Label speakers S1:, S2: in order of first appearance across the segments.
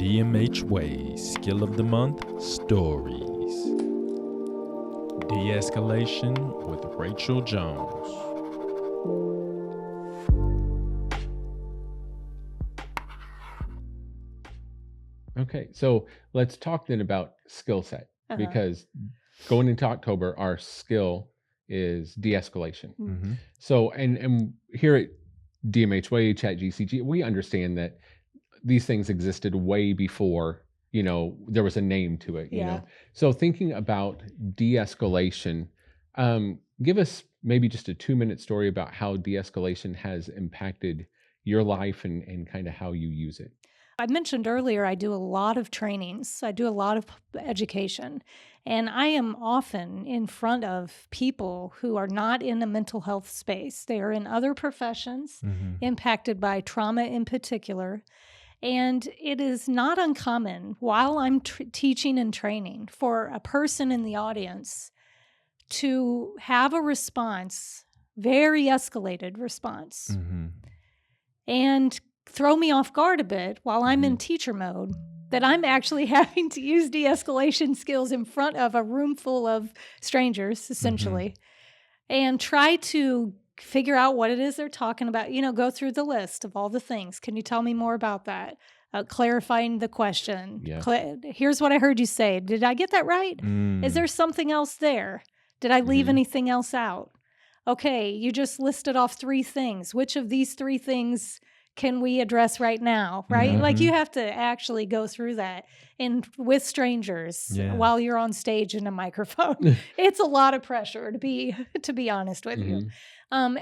S1: DMH Way Skill of the Month Stories. De-Escalation with Rachel Jones.
S2: Okay, so let's talk then about skill set, because going into October, our skill is de-escalation.
S1: Mm-hmm.
S2: So, and here at DMH Way, Chat GCG, we understand that these things existed way before, there was a name to it, you know. So thinking about de-escalation, give us maybe just a 2-minute story about how de-escalation has impacted your life and kind of how you use it.
S3: I mentioned earlier, I do a lot of trainings. I do a lot of education, and I am often in front of people who are not in the mental health space. They are in other professions impacted by trauma in particular. And it is not uncommon while I'm teaching and training for a person in the audience to have a response, very escalated response, and throw me off guard a bit while I'm in teacher mode, that I'm actually having to use de-escalation skills in front of a room full of strangers, essentially, and try to figure out what it is they're talking about, go through the list of all the things. Can you tell me more about that? Clarifying the question.
S2: Yeah.
S3: Here's what I heard you say. Did I get that right? Is there something else there? Did I leave anything else out? Okay, you just listed off 3 things. Which of these 3 things can we address right now, right? Like you have to actually go through that and with strangers while you're on stage in a microphone. It's a lot of pressure to be honest with you.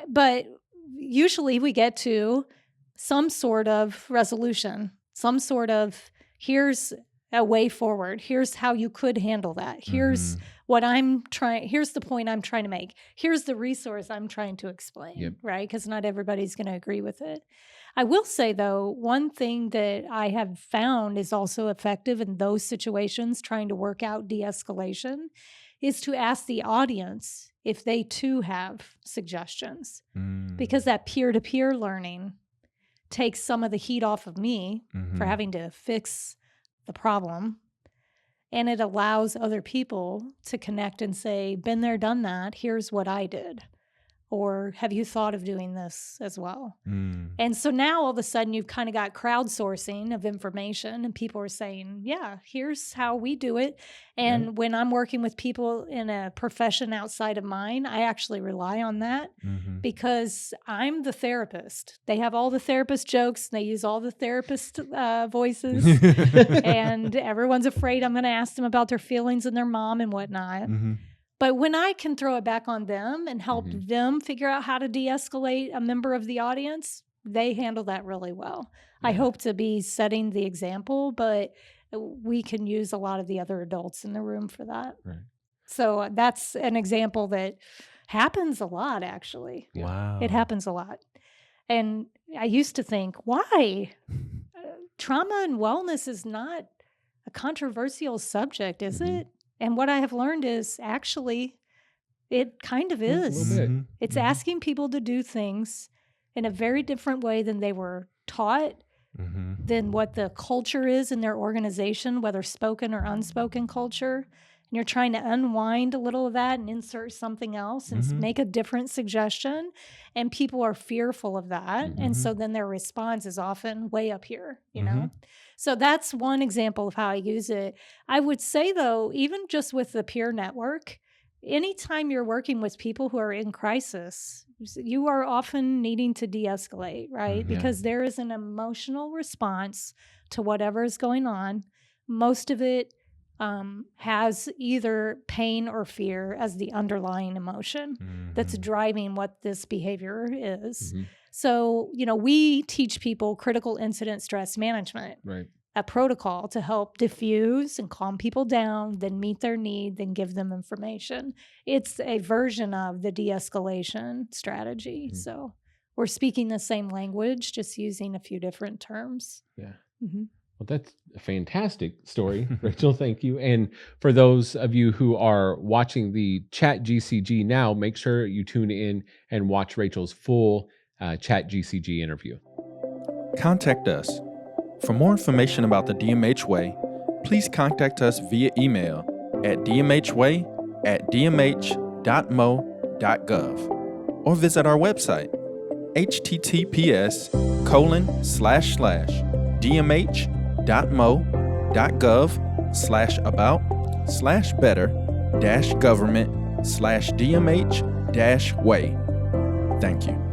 S3: But usually we get to some sort of resolution, some sort of here's a way forward. Here's how you could handle that. Here's here's the point I'm trying to make. Here's the resource I'm trying to explain, right? Because not everybody's going to agree with it. I will say, though, one thing that I have found is also effective in those situations, trying to work out de-escalation, is to ask the audience if they too have suggestions. Because that peer-to-peer learning takes some of the heat off of me for having to fix the problem. And it allows other people to connect and say, been there, done that, here's what I did. Or have you thought of doing this as well? And so now all of a sudden you've kind of got crowdsourcing of information and people are saying, yeah, here's how we do it. And when I'm working with people in a profession outside of mine, I actually rely on that because I'm the therapist. They have all the therapist jokes. They use all the therapist voices. And everyone's afraid I'm going to ask them about their feelings and their mom and whatnot. But when I can throw it back on them and help them figure out how to de-escalate a member of the audience, they handle that really well. I hope to be setting the example, but we can use a lot of the other adults in the room for that. Right. So that's an example that happens a lot, actually.
S1: Wow.
S3: It happens a lot. And I used to think, why? Trauma and wellness is not a controversial subject, is it? And what I have learned is actually it kind of is. It's asking people to do things in a very different way than they were taught, than what the culture is in their organization, whether spoken or unspoken culture. And you're trying to unwind a little of that and insert something else and make a different suggestion. And people are fearful of that. And so then their response is often way up here, you know? So that's one example of how I use it. I would say, though, even just with the peer network, anytime you're working with people who are in crisis, you are often needing to de-escalate, right? Because there is an emotional response to whatever is going on. Most of it has either pain or fear as the underlying emotion that's driving what this behavior is. So, we teach people critical incident stress management, a protocol to help diffuse and calm people down, then meet their need, then give them information. It's a version of the de-escalation strategy. So we're speaking the same language, just using a few different terms.
S2: Yeah. Well, that's a fantastic story, Rachel. Thank you. And for those of you who are watching the Chat GCG now, make sure you tune in and watch Rachel's full Chat GCG interview.
S1: Contact us For more information about the DMH Way, please contact us via email at dmhway@dmh.mo.gov or visit our website https://dmh.mo.gov/about/better-government/DMH-way. Thank you.